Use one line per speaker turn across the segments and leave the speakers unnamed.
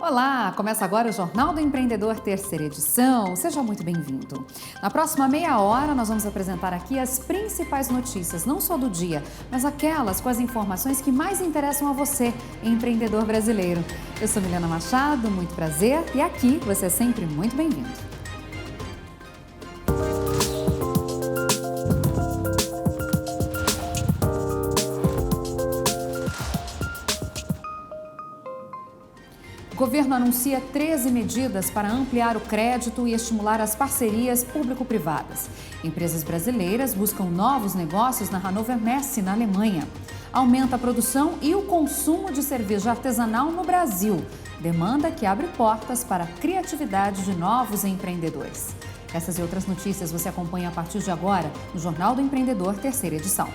Olá, começa agora o Jornal do Empreendedor, terceira edição. Seja muito bem-vindo. Na próxima meia hora, nós vamos apresentar aqui as principais notícias, não só do dia, mas aquelas com as informações que mais interessam a você, empreendedor brasileiro. Eu sou Milena Machado, muito prazer, e aqui você é sempre muito bem-vindo. O governo anuncia 13 medidas para ampliar o crédito e estimular as parcerias público-privadas. Empresas brasileiras buscam novos negócios na Hannover Messe, na Alemanha. Aumenta a produção e o consumo de cerveja artesanal no Brasil. Demanda que abre portas para a criatividade de novos empreendedores. Essas e outras notícias você acompanha a partir de agora no Jornal do Empreendedor, terceira edição.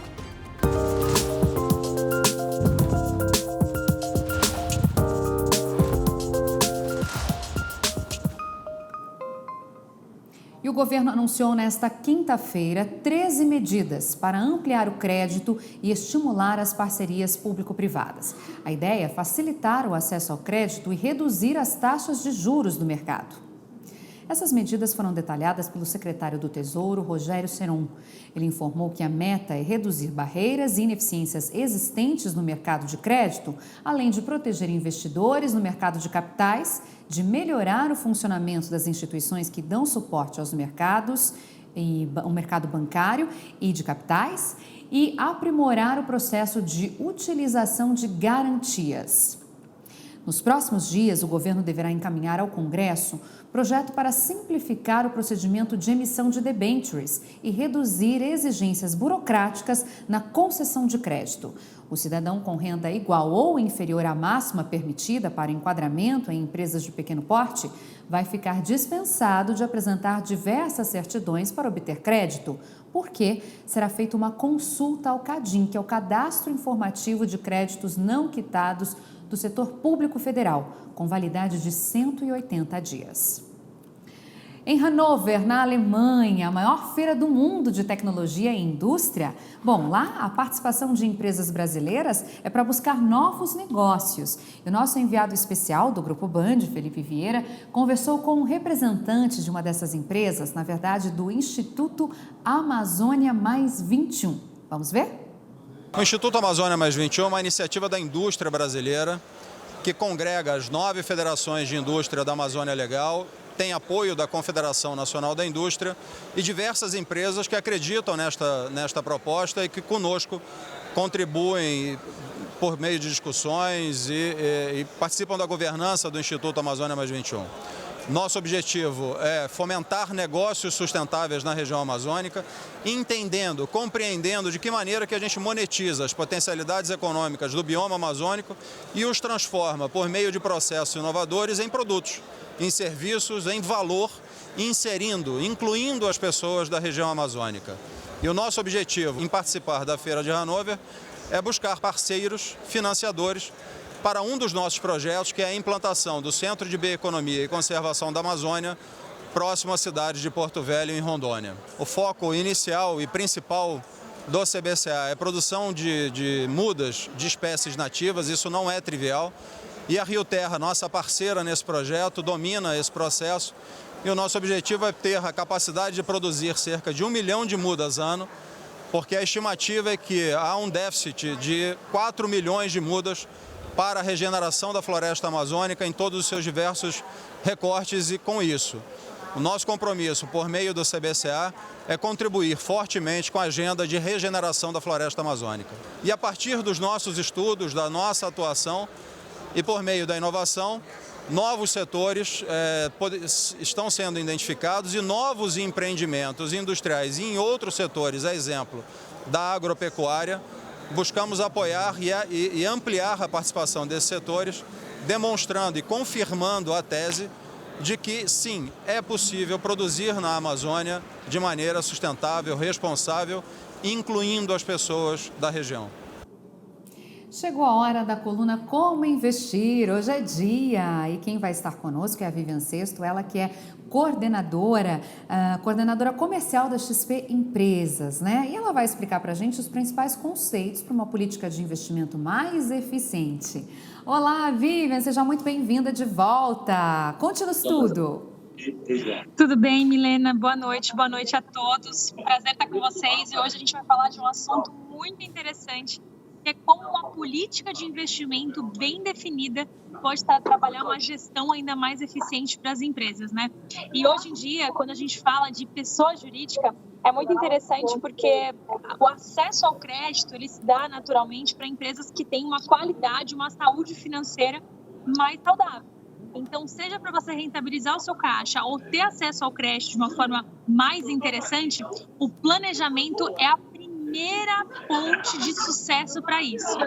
E o governo anunciou nesta quinta-feira 13 medidas para ampliar o crédito e estimular as parcerias público-privadas. A ideia é facilitar o acesso ao crédito e reduzir as taxas de juros do mercado. Essas medidas foram detalhadas pelo secretário do Tesouro, Rogério Seron. Ele informou que a meta é reduzir barreiras e ineficiências existentes no mercado de crédito, além de proteger investidores no mercado de capitais, de melhorar o funcionamento das instituições que dão suporte aos mercados, o mercado bancário e de capitais, e aprimorar o processo de utilização de garantias. Nos próximos dias, o governo deverá encaminhar ao Congresso projeto para simplificar o procedimento de emissão de debêntures e reduzir exigências burocráticas na concessão de crédito. O cidadão com renda igual ou inferior à máxima permitida para enquadramento em empresas de pequeno porte vai ficar dispensado de apresentar diversas certidões para obter crédito, porque será feita uma consulta ao CADIM, que é o Cadastro Informativo de Créditos Não Quitados do Setor Público Federal, com validade de 180 dias. Em Hannover, na Alemanha, a maior feira do mundo de tecnologia e indústria, lá a participação de empresas brasileiras é para buscar novos negócios. E o nosso enviado especial do Grupo Band, Felipe Vieira, conversou com um representante de uma dessas empresas, na verdade do Instituto Amazônia Mais 21. Vamos ver?
O Instituto Amazônia Mais 21 é uma iniciativa da indústria brasileira que congrega as 9 federações de indústria da Amazônia Legal, tem apoio da Confederação Nacional da Indústria e diversas empresas que acreditam nesta proposta e que conosco contribuem por meio de discussões e participam da governança do Instituto Amazônia Mais 21. Nosso objetivo é fomentar negócios sustentáveis na região amazônica, entendendo, compreendendo de que maneira que a gente monetiza as potencialidades econômicas do bioma amazônico e os transforma por meio de processos inovadores em produtos, em serviços, em valor, incluindo as pessoas da região amazônica. E o nosso objetivo em participar da Feira de Hannover é buscar parceiros, financiadores, para um dos nossos projetos, que é a implantação do Centro de Bioeconomia e Conservação da Amazônia, próximo à cidade de Porto Velho, em Rondônia. O foco inicial e principal do CBCA é a produção de mudas de espécies nativas, isso não é trivial, e a Rio Terra, nossa parceira nesse projeto, domina esse processo, e o nosso objetivo é ter a capacidade de produzir cerca de 1 milhão de mudas ano, porque a estimativa é que há um déficit de 4 milhões de mudas para a regeneração da floresta amazônica em todos os seus diversos recortes, e com isso, o nosso compromisso por meio do CBCA é contribuir fortemente com a agenda de regeneração da floresta amazônica. E a partir dos nossos estudos, da nossa atuação e por meio da inovação, novos setores estão sendo identificados e novos empreendimentos industriais em outros setores, a exemplo da agropecuária, buscamos apoiar e ampliar a participação desses setores, demonstrando e confirmando a tese de que, sim, é possível produzir na Amazônia de maneira sustentável, responsável, incluindo as pessoas da região.
Chegou a hora da coluna Como Investir. Hoje é dia e quem vai estar conosco é a Vivian Sesto, ela que é coordenadora comercial da XP Empresas, né? E ela vai explicar para a gente os principais conceitos para uma política de investimento mais eficiente. Olá, Vivian, seja muito bem-vinda de volta. Conte-nos tudo.
Tudo bem, Milena? Boa noite a todos. Prazer estar com vocês e hoje a gente vai falar de um assunto muito interessante, que é como uma política de investimento bem definida pode estar trabalhar uma gestão ainda mais eficiente para as empresas, né? E hoje em dia, quando a gente fala de pessoa jurídica, é muito interessante porque o acesso ao crédito ele se dá naturalmente para empresas que têm uma qualidade, uma saúde financeira mais saudável. Então, seja para você rentabilizar o seu caixa ou ter acesso ao crédito de uma forma mais interessante, o planejamento é a primeira ponte de sucesso para isso.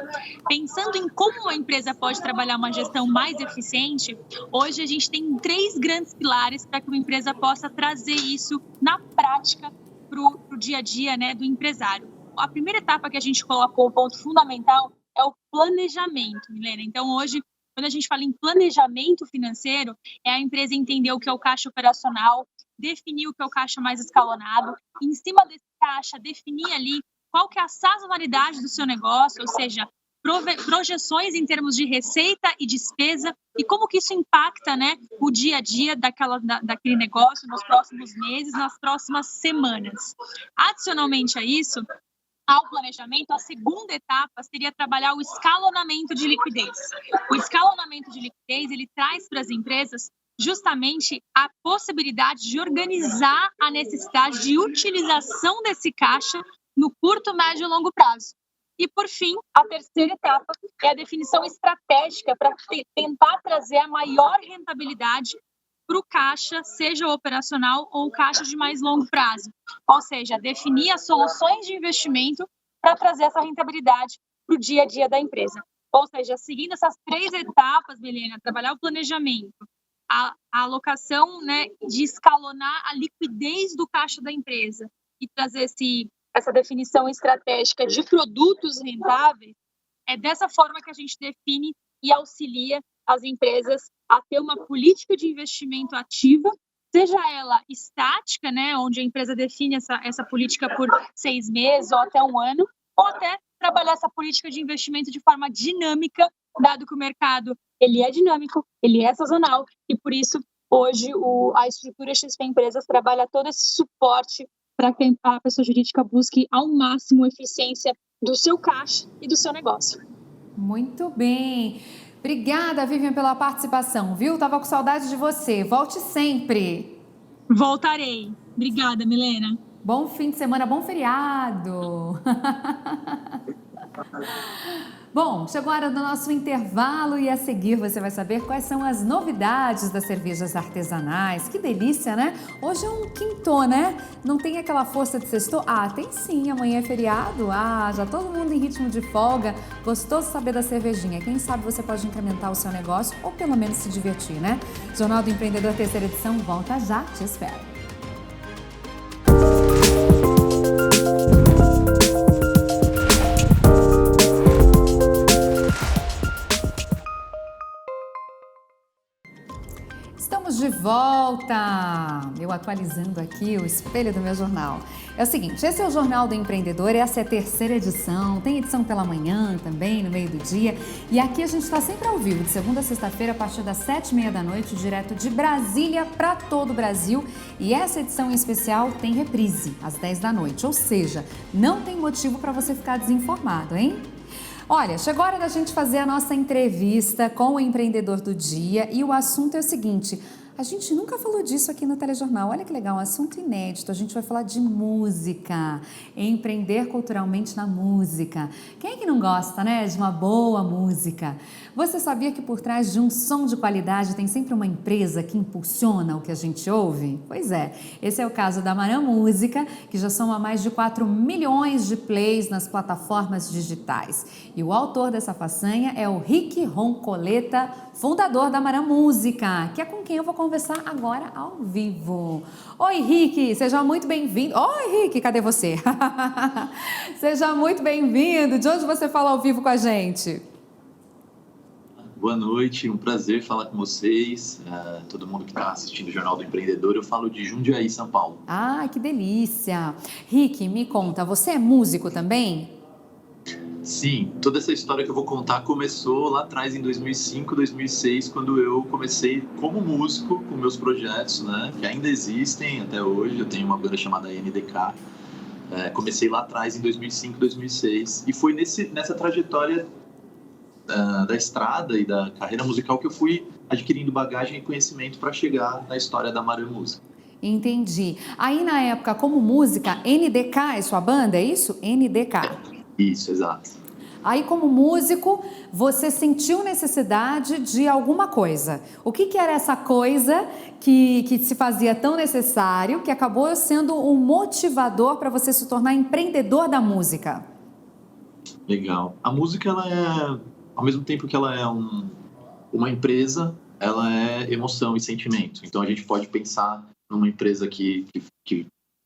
Pensando em como uma empresa pode trabalhar uma gestão mais eficiente, hoje a gente tem 3 grandes pilares para que uma empresa possa trazer isso na prática para o dia a dia, né, do empresário. A primeira etapa que a gente colocou, o ponto fundamental, é o planejamento, Milena. Então, hoje, quando a gente fala em planejamento financeiro, é a empresa entender o que é o caixa operacional, definir o que é o caixa mais escalonado, em cima desse caixa, definir ali qual que é a sazonalidade do seu negócio, ou seja, projeções em termos de receita e despesa e como que isso impacta, né, o dia a dia daquele negócio nos próximos meses, nas próximas semanas. Adicionalmente a isso, ao planejamento, a segunda etapa seria trabalhar o escalonamento de liquidez. O escalonamento de liquidez, ele traz para as empresas justamente a possibilidade de organizar a necessidade de utilização desse caixa no curto, médio e longo prazo. E, por fim, a terceira etapa é a definição estratégica para tentar trazer a maior rentabilidade para o caixa, seja o operacional ou o caixa de mais longo prazo. Ou seja, definir as soluções de investimento para trazer essa rentabilidade para o dia a dia da empresa. Ou seja, seguindo essas 3 etapas, Milena, trabalhar o planejamento, a alocação, né, de escalonar a liquidez do caixa da empresa e trazer essa definição estratégica de produtos rentáveis, é dessa forma que a gente define e auxilia as empresas a ter uma política de investimento ativa, seja ela estática, né, onde a empresa define essa política por 6 meses ou até 1 ano, ou até trabalhar essa política de investimento de forma dinâmica, dado que o mercado ele é dinâmico, ele é sazonal, e por isso, hoje, a estrutura XP Empresas trabalha todo esse suporte para que a pessoa jurídica busque ao máximo eficiência do seu caixa e do seu negócio.
Muito bem. Obrigada, Vivian, pela participação, viu? Tava com saudade de você. Volte sempre.
Voltarei. Obrigada, Milena.
Bom fim de semana, bom feriado. Bom, chegou a hora do nosso intervalo e a seguir você vai saber quais são as novidades das cervejas artesanais. Que delícia, né? Hoje é um quintô, né? Não tem aquela força de sextou? Ah, tem sim, amanhã é feriado. Ah, já todo mundo em ritmo de folga. Gostoso saber da cervejinha. Quem sabe você pode incrementar o seu negócio ou pelo menos se divertir, né? Jornal do Empreendedor, terceira edição, volta já, te espero. Estamos de volta! Eu atualizando aqui o espelho do meu jornal. É o seguinte, esse é o Jornal do Empreendedor, essa é a terceira edição, tem edição pela manhã também, no meio do dia. E aqui a gente está sempre ao vivo, de segunda a sexta-feira, a partir das 7h30 da noite, direto de Brasília para todo o Brasil. E essa edição em especial tem reprise, às 10 da noite, ou seja, não tem motivo para você ficar desinformado, hein? Olha, chegou a hora da gente fazer a nossa entrevista com o empreendedor do dia e o assunto é o seguinte, a gente nunca falou disso aqui no Telejornal, olha que legal, um assunto inédito, a gente vai falar de música, empreender culturalmente na música. Quem é que não gosta, né, de uma boa música? Você sabia que por trás de um som de qualidade tem sempre uma empresa que impulsiona o que a gente ouve? Pois é, esse é o caso da Maran Música, que já soma mais de 4 milhões de plays nas plataformas digitais. E o autor dessa façanha é o Rick Roncoleta, fundador da Maran Música, que é com quem eu vou conversar agora ao vivo. Oi, Rick, seja muito bem-vindo. Oi, Rick, cadê você? Seja muito bem-vindo. De onde você fala ao vivo com a gente?
Boa noite, um prazer falar com vocês, todo mundo que está assistindo o Jornal do Empreendedor. Eu falo de Jundiaí, São Paulo.
Ah, que delícia! Rick, me conta, você é músico também?
Sim, toda essa história que eu vou contar começou lá atrás, em 2005, 2006, quando eu comecei como músico com meus projetos, né, que ainda existem até hoje. Eu tenho uma banda chamada NDK. Comecei lá atrás, em 2005, 2006, e foi nessa trajetória da estrada e da carreira musical que eu fui adquirindo bagagem e conhecimento para chegar na história da Amarã Música.
Entendi. Aí, na época, como música, NDK é sua banda, é isso? NDK.
Isso, exato.
Aí, como músico, você sentiu necessidade de alguma coisa. O que era essa coisa que se fazia tão necessário, que acabou sendo um motivador para você se tornar empreendedor da música?
Legal. A música, ao mesmo tempo que ela é uma empresa, ela é emoção e sentimento. Então, a gente pode pensar numa empresa que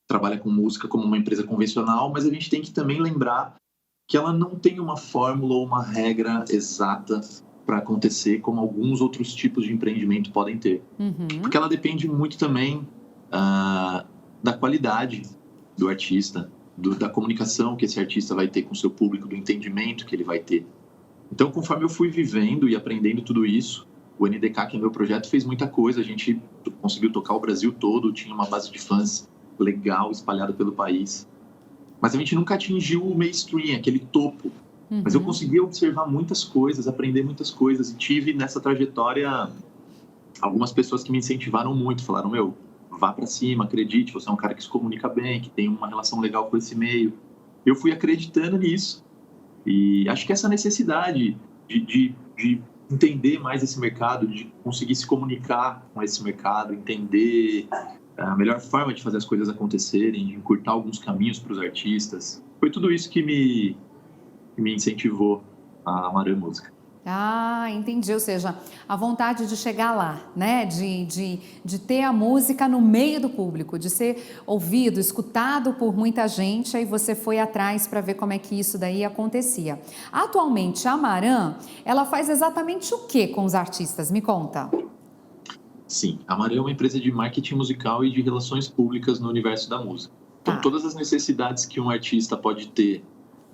trabalha com música como uma empresa convencional, mas a gente tem que também lembrar que ela não tem uma fórmula ou uma regra exata para acontecer, como alguns outros tipos de empreendimento podem ter. Porque ela depende muito também da qualidade do artista, da comunicação que esse artista vai ter com o seu público, do entendimento que ele vai ter. Então, conforme eu fui vivendo e aprendendo tudo isso, o NDK, que é meu projeto, fez muita coisa. A gente conseguiu tocar o Brasil todo, tinha uma base de fãs legal espalhada pelo país. Mas a gente nunca atingiu o mainstream, aquele topo. Mas eu consegui observar muitas coisas, aprender muitas coisas. E tive nessa trajetória algumas pessoas que me incentivaram muito. Falaram, vá pra cima, acredite, você é um cara que se comunica bem, que tem uma relação legal com esse meio. Eu fui acreditando nisso. E acho que essa necessidade de entender mais esse mercado, de conseguir se comunicar com esse mercado, entender a melhor forma de fazer as coisas acontecerem, de encurtar alguns caminhos para os artistas. Foi tudo isso que me incentivou a Amarã Música.
Ah, entendi. Ou seja, a vontade de chegar lá, né? De ter a música no meio do público, de ser ouvido, escutado por muita gente, aí você foi atrás para ver como é que isso daí acontecia. Atualmente, a Amarã, ela faz exatamente o que com os artistas? Me conta.
Sim, a Amarã é uma empresa de marketing musical e de relações públicas no universo da música. Então, todas as necessidades que um artista pode ter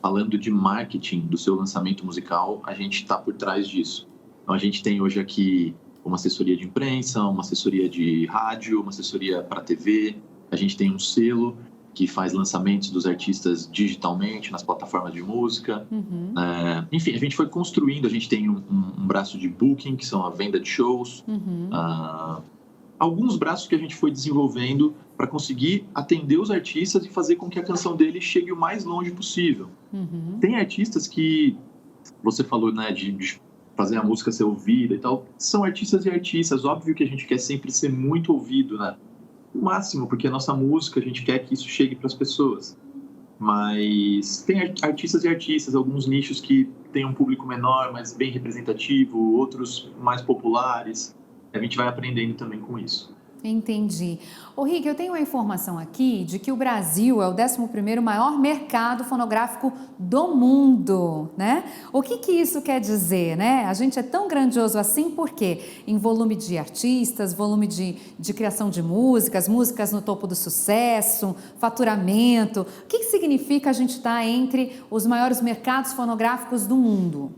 falando de marketing do seu lançamento musical, a gente está por trás disso. Então, a gente tem hoje aqui uma assessoria de imprensa, uma assessoria de rádio, uma assessoria para TV. A gente tem um selo que faz lançamentos dos artistas digitalmente nas plataformas de música. Enfim, a gente foi construindo, a gente tem um braço de booking, que são a venda de shows. Alguns braços que a gente foi desenvolvendo para conseguir atender os artistas e fazer com que a canção dele chegue o mais longe possível. Tem artistas que, você falou, né, de fazer a música ser ouvida e tal, são artistas e artistas. Óbvio que a gente quer sempre ser muito ouvido, né? O máximo, porque a nossa música, a gente quer que isso chegue para as pessoas. Mas tem artistas e artistas, alguns nichos que têm um público menor, mas bem representativo, outros mais populares. A gente vai aprendendo também com isso.
Entendi. Ô Rick, eu tenho uma informação aqui de que o Brasil é o 11º maior mercado fonográfico do mundo, né? O que isso quer dizer, né? A gente é tão grandioso assim porque em volume de artistas, volume de criação de músicas no topo do sucesso, faturamento. O que significa a gente estar entre os maiores mercados fonográficos do mundo?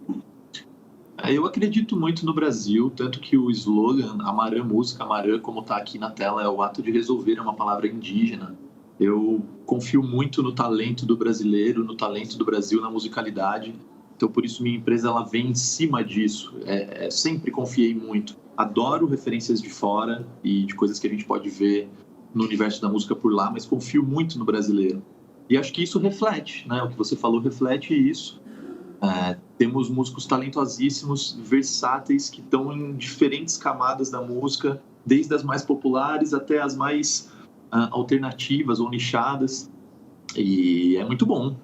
Eu acredito muito no Brasil, tanto que o slogan Amarã Música, Amarã, como está aqui na tela, é o ato de resolver, é uma palavra indígena. Eu confio muito no talento do brasileiro, no talento do Brasil, na musicalidade. Então, por isso, minha empresa ela vem em cima disso. Sempre confiei muito. Adoro referências de fora e de coisas que a gente pode ver no universo da música por lá, mas confio muito no brasileiro. E acho que isso reflete, né? O que você falou reflete isso. Temos músicos talentosíssimos, versáteis, que estão em diferentes camadas da música, desde as mais populares até as mais alternativas ou nichadas. E é muito bom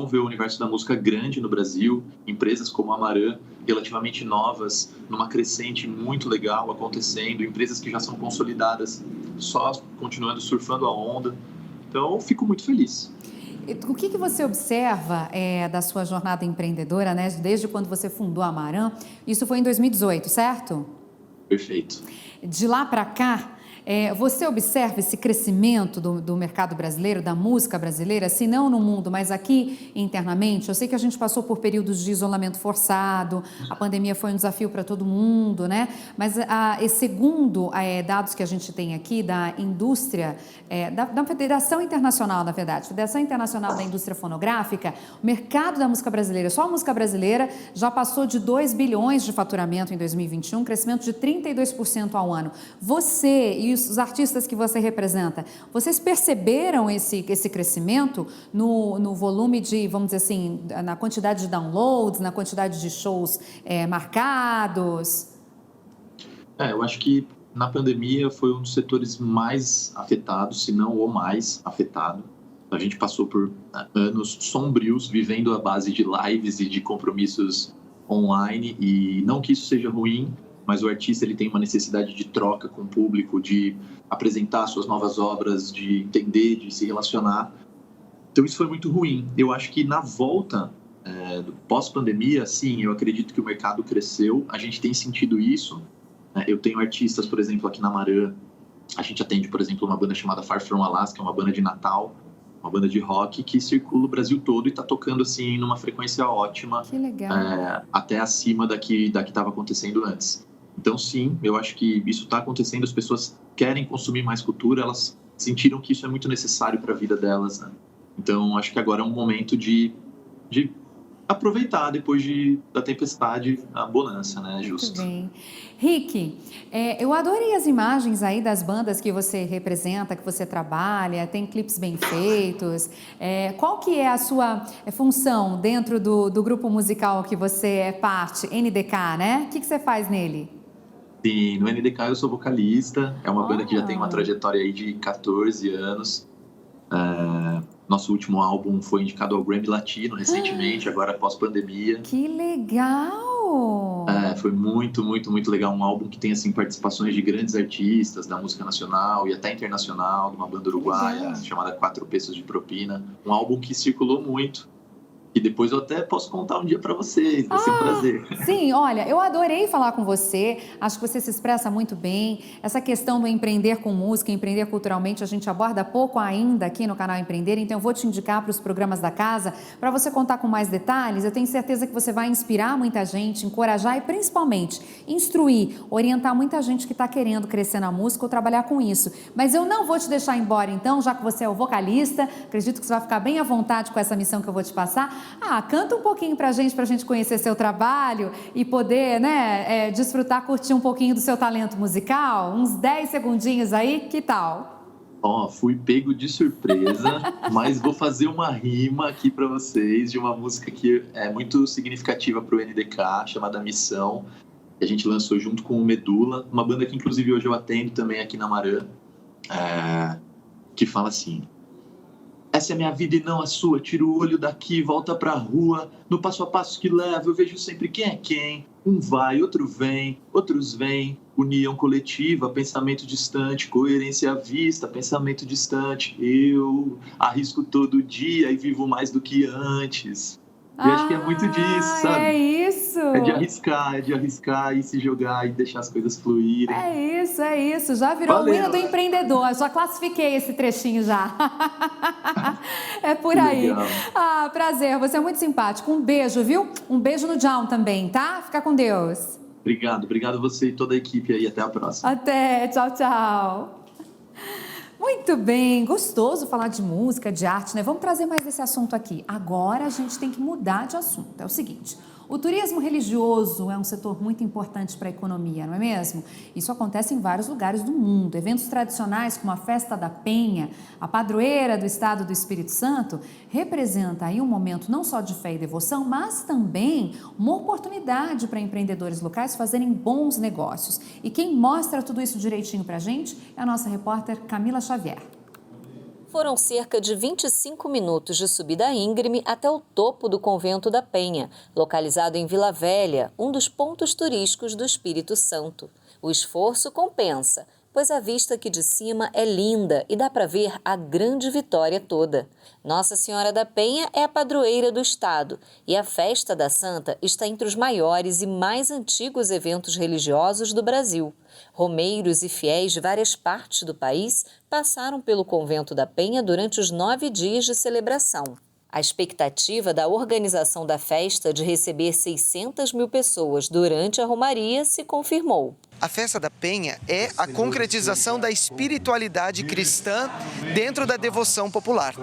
ver o universo da música grande no Brasil, empresas como a Amarã, relativamente novas, numa crescente muito legal acontecendo, empresas que já são consolidadas, só continuando surfando a onda. Então, eu fico muito feliz.
O que você observa da sua jornada empreendedora, né? Desde quando você fundou a Amarã? Isso foi em 2018, certo?
Perfeito.
De lá para cá, Você observa esse crescimento do mercado brasileiro, da música brasileira, se não no mundo, mas aqui internamente? Eu sei que a gente passou por períodos de isolamento forçado, a pandemia foi um desafio para todo mundo, né? Mas segundo dados que a gente tem aqui da indústria, da Federação Internacional, na verdade, Federação Internacional da Indústria Fonográfica, o mercado da música brasileira, só a música brasileira, já passou de 2 bilhões de faturamento em 2021, crescimento de 32% ao ano. Você e os artistas que você representa, vocês perceberam esse crescimento no volume de, vamos dizer assim, na quantidade de downloads, na quantidade de shows marcados?
Eu acho que na pandemia foi um dos setores mais afetados, se não o mais afetado. A gente passou por anos sombrios, vivendo à base de lives e de compromissos online, e não que isso seja ruim, mas o artista ele tem uma necessidade de troca com o público, de apresentar suas novas obras, de entender, de se relacionar. Então isso foi muito ruim. Eu acho que na volta pós-pandemia, sim, eu acredito que o mercado cresceu, a gente tem sentido isso. Eu tenho artistas, por exemplo, aqui na Marã, a gente atende, por exemplo, uma banda chamada Far From Alaska, uma banda de Natal, uma banda de rock que circula o Brasil todo e está tocando assim numa frequência ótima.
Que legal.
Até acima da que estava acontecendo antes. Então sim, eu acho que isso está acontecendo, as pessoas querem consumir mais cultura, elas sentiram que isso é muito necessário para a vida delas, né? Então acho que agora é um momento de aproveitar depois da tempestade a bonança, né? Justo.
Muito bem. Rick, eu adorei as imagens aí das bandas que você representa, que você trabalha, tem clipes bem feitos. Qual que é a sua função dentro do grupo musical que você é parte, NDK, né? O que você faz nele?
Sim, no NDK eu sou vocalista, é uma banda que já tem uma trajetória aí de 14 anos. Nosso último álbum foi indicado ao Grammy Latino recentemente, agora pós-pandemia.
Que legal!
Foi muito, muito, muito legal. Um álbum que tem assim, participações de grandes artistas da música nacional e até internacional, de uma banda uruguaia chamada 4 Pesos de Propina. Um álbum que circulou muito. E depois eu até posso contar um dia para vocês, vai ser um prazer.
Sim, olha, eu adorei falar com você, acho que você se expressa muito bem. Essa questão do empreender com música, empreender culturalmente, a gente aborda pouco ainda aqui no canal Empreender, então eu vou te indicar para os programas da casa, para você contar com mais detalhes. Eu tenho certeza que você vai inspirar muita gente, encorajar e principalmente instruir, orientar muita gente que está querendo crescer na música ou trabalhar com isso. Mas eu não vou te deixar embora então, já que você é o vocalista, acredito que você vai ficar bem à vontade com essa missão que eu vou te passar. Canta um pouquinho pra gente conhecer seu trabalho e poder, né, desfrutar, curtir um pouquinho do seu talento musical. Uns 10 segundinhos aí, que tal?
Fui pego de surpresa, mas vou fazer uma rima aqui pra vocês de uma música que é muito significativa pro NDK, chamada Missão, que a gente lançou junto com o Medula, uma banda que inclusive hoje eu atendo também aqui na Marã, que fala assim: essa é minha vida e não a sua, tira o olho daqui, volta pra rua, no passo a passo que levo eu vejo sempre quem é quem, um vai, outro vem, outros vêm, união coletiva, pensamento distante, coerência à vista, pensamento distante, eu arrisco todo dia e vivo mais do que antes. E acho que é muito disso, sabe?
É isso!
É de arriscar e se jogar e deixar as coisas fluírem.
É isso. Já virou o hino do empreendedor. Já classifiquei esse trechinho já. É por aí.
Legal.
Prazer. Você é muito simpático. Um beijo, viu? Um beijo no John também, tá? Fica com Deus.
Obrigado você e toda a equipe aí. Até a próxima.
Até. Tchau, tchau. Muito bem, gostoso falar de música, de arte, né? Vamos trazer mais esse assunto aqui. Agora a gente tem que mudar de assunto. É o seguinte: o turismo religioso é um setor muito importante para a economia, não é mesmo? Isso acontece em vários lugares do mundo. Eventos tradicionais como a Festa da Penha, a padroeira do estado do Espírito Santo, representa aí um momento não só de fé e devoção, mas também uma oportunidade para empreendedores locais fazerem bons negócios. E quem mostra tudo isso direitinho para a gente é a nossa repórter Camila Xavier.
Foram cerca de 25 minutos de subida íngreme até o topo do Convento da Penha, localizado em Vila Velha, um dos pontos turísticos do Espírito Santo. O esforço compensa, pois a vista aqui de cima é linda e dá para ver a Grande Vitória toda. Nossa Senhora da Penha é a padroeira do estado e a Festa da Santa está entre os maiores e mais antigos eventos religiosos do Brasil. Romeiros e fiéis de várias partes do país passaram pelo Convento da Penha durante os 9 dias de celebração. A expectativa da organização da festa de receber 600 mil pessoas durante a romaria se confirmou.
A Festa da Penha é a concretização da espiritualidade cristã dentro da devoção popular.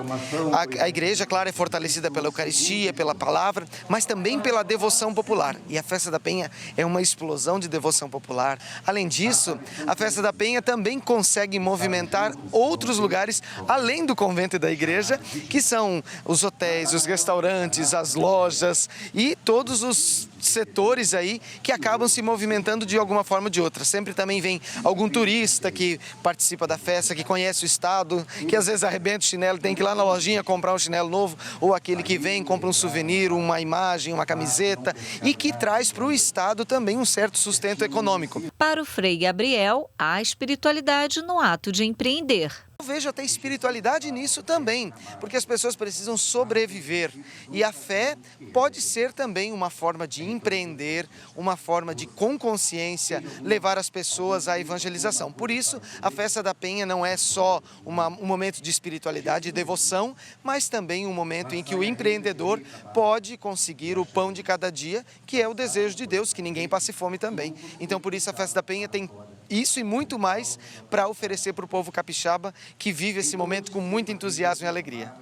A igreja, claro, é fortalecida pela Eucaristia, pela palavra, mas também pela devoção popular. E a Festa da Penha é uma explosão de devoção popular. Além disso, a Festa da Penha também consegue movimentar outros lugares além do convento e da igreja, que são os hotéis, os restaurantes, as lojas e todos os setores aí que acabam se movimentando de alguma forma ou de outra. Sempre também vem algum turista que participa da festa, que conhece o estado, que às vezes arrebenta o chinelo, tem que ir lá na lojinha comprar um chinelo novo, ou aquele que vem, compra um souvenir, uma imagem, uma camiseta, e que traz para o estado também um certo sustento econômico.
Para o Frei Gabriel, há espiritualidade no ato de empreender.
Eu vejo até espiritualidade nisso também, porque as pessoas precisam sobreviver e a fé pode ser também uma forma de empreender, uma forma de, com consciência, levar as pessoas à evangelização. Por isso, a Festa da Penha não é só um momento de espiritualidade e devoção, mas também um momento em que o empreendedor pode conseguir o pão de cada dia, que é o desejo de Deus, que ninguém passe fome também. Então, por isso, a Festa da Penha tem isso e muito mais para oferecer para o povo capixaba, que vive esse momento com muito entusiasmo e alegria.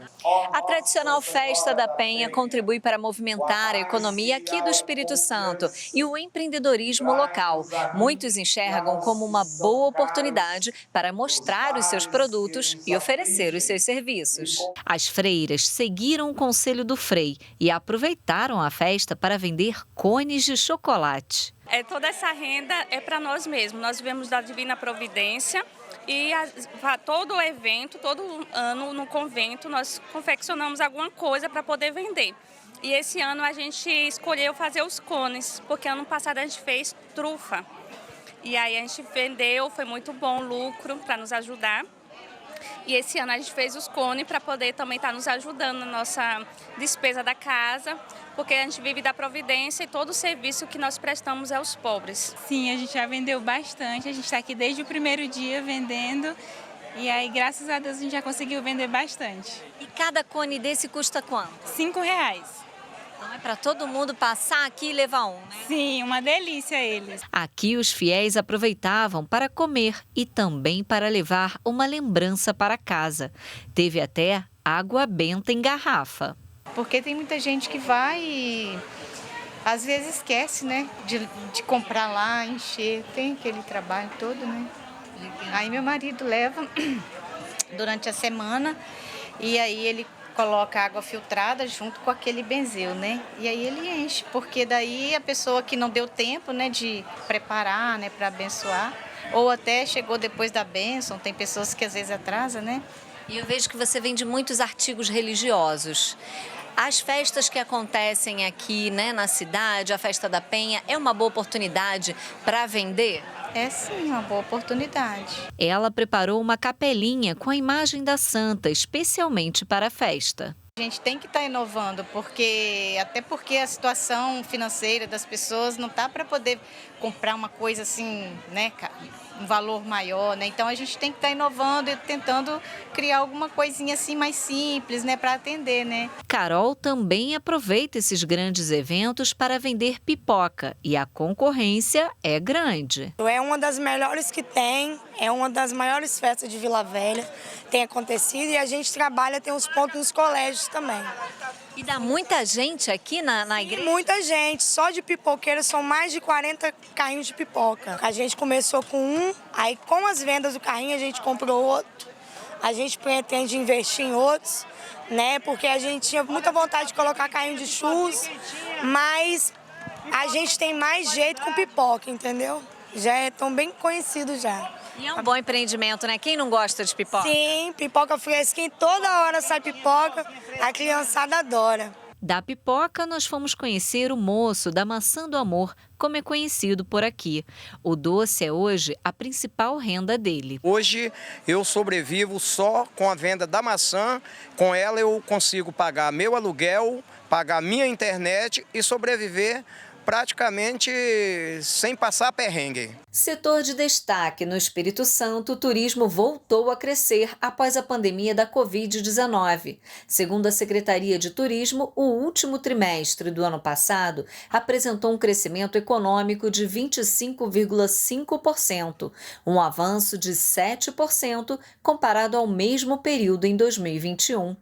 A tradicional Festa da Penha contribui para movimentar a economia aqui do Espírito Santo e o empreendedorismo local. Muitos enxergam como uma boa oportunidade para mostrar os seus produtos e oferecer os seus serviços. As freiras seguiram o conselho do Frei e aproveitaram a festa para vender cones de chocolate.
Toda essa renda é para nós mesmos. Nós vivemos da Divina Providência e todo evento, todo ano no convento, nós confeccionamos alguma coisa para poder vender. E esse ano a gente escolheu fazer os cones, porque ano passado a gente fez trufa. E aí a gente vendeu, foi muito bom o lucro para nos ajudar. E esse ano a gente fez os cones para poder também estar nos ajudando na nossa despesa da casa, porque a gente vive da providência e todo o serviço que nós prestamos é aos pobres.
Sim, a gente já vendeu bastante, a gente está aqui desde o primeiro dia vendendo e aí graças a Deus a gente já conseguiu vender bastante.
E cada cone desse custa quanto?
R$5.
Então é para todo mundo passar aqui e levar um, né?
Sim, uma delícia eles.
Aqui os fiéis aproveitavam para comer e também para levar uma lembrança para casa. Teve até água benta em garrafa.
Porque tem muita gente que vai e às vezes esquece, né, de comprar lá, encher, tem aquele trabalho todo, né? Aí meu marido leva durante a semana e aí ele coloca água filtrada junto com aquele benzeu, né? E aí ele enche, porque daí a pessoa que não deu tempo, né, de preparar, né, para abençoar, ou até chegou depois da bênção, tem pessoas que às vezes atrasam, né?
E eu vejo que você vende muitos artigos religiosos. As festas que acontecem aqui, né, na cidade, a Festa da Penha, é uma boa oportunidade para vender?
É sim, uma boa oportunidade.
Ela preparou uma capelinha com a imagem da Santa, especialmente para a festa.
A gente tem que estar inovando, até porque a situação financeira das pessoas não está para poder comprar uma coisa assim, né, um valor maior, né? Então a gente tem que estar inovando e tentando criar alguma coisinha assim mais simples, né, para atender, né?
Carol também aproveita esses grandes eventos para vender pipoca e a concorrência é grande.
É uma das melhores que tem, é uma das maiores festas de Vila Velha, tem acontecido e a gente trabalha, tem uns pontos nos colégios também.
E dá muita gente aqui na igreja?
Muita gente, só de pipoqueiro são mais de 40 carrinhos de pipoca. A gente começou com um, aí com as vendas do carrinho a gente comprou outro. A gente pretende investir em outros, né? Porque a gente tinha muita vontade de colocar carrinho de churros, mas a gente tem mais jeito com pipoca, entendeu? Já é tão bem conhecido já.
E é um bom empreendimento, né? Quem não gosta de pipoca?
Sim, pipoca fresquinha, toda hora sai pipoca, a criançada adora.
Da pipoca, nós fomos conhecer o moço da Maçã do Amor, como é conhecido por aqui. O doce é hoje a principal renda dele.
Hoje eu sobrevivo só com a venda da maçã. Com ela eu consigo pagar meu aluguel, pagar minha internet e sobreviver praticamente sem passar perrengue.
Setor de destaque no Espírito Santo, o turismo voltou a crescer após a pandemia da Covid-19. Segundo a Secretaria de Turismo, o último trimestre do ano passado apresentou um crescimento econômico de 25,5%, um avanço de 7% comparado ao mesmo período em 2021.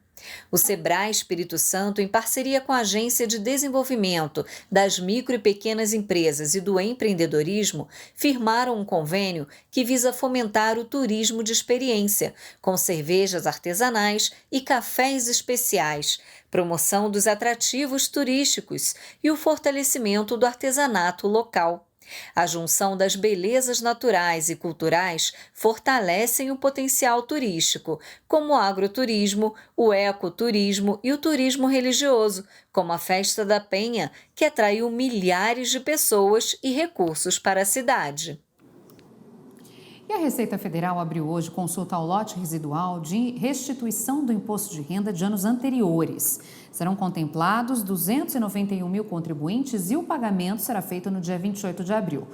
O Sebrae Espírito Santo, em parceria com a Agência de Desenvolvimento das Micro e Pequenas Empresas e do Empreendedorismo, firmaram um convênio que visa fomentar o turismo de experiência, com cervejas artesanais e cafés especiais, promoção dos atrativos turísticos e o fortalecimento do artesanato local. A junção das belezas naturais e culturais fortalecem o potencial turístico, como o agroturismo, o ecoturismo e o turismo religioso, como a Festa da Penha, que atraiu milhares de pessoas e recursos para a cidade.
E a Receita Federal abriu hoje consulta ao lote residual de restituição do imposto de renda de anos anteriores. Serão contemplados 291 mil contribuintes e o pagamento será feito no dia 28 de abril.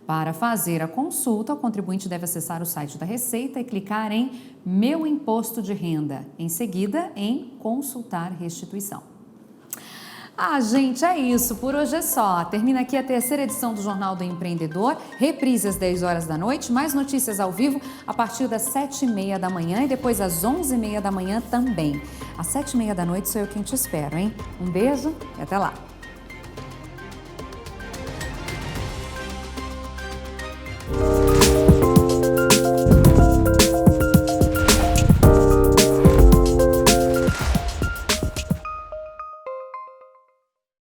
Para fazer a consulta, o contribuinte deve acessar o site da Receita e clicar em Meu Imposto de Renda. Em seguida, em Consultar Restituição. Gente, é isso. Por hoje é só. Termina aqui a terceira edição do Jornal do Empreendedor. Reprise às 10 horas da noite. Mais notícias ao vivo a partir das 7h30 da manhã e depois às 11h30 da manhã também. Às 7h30 da noite sou eu quem te espero, hein? Um beijo e até lá.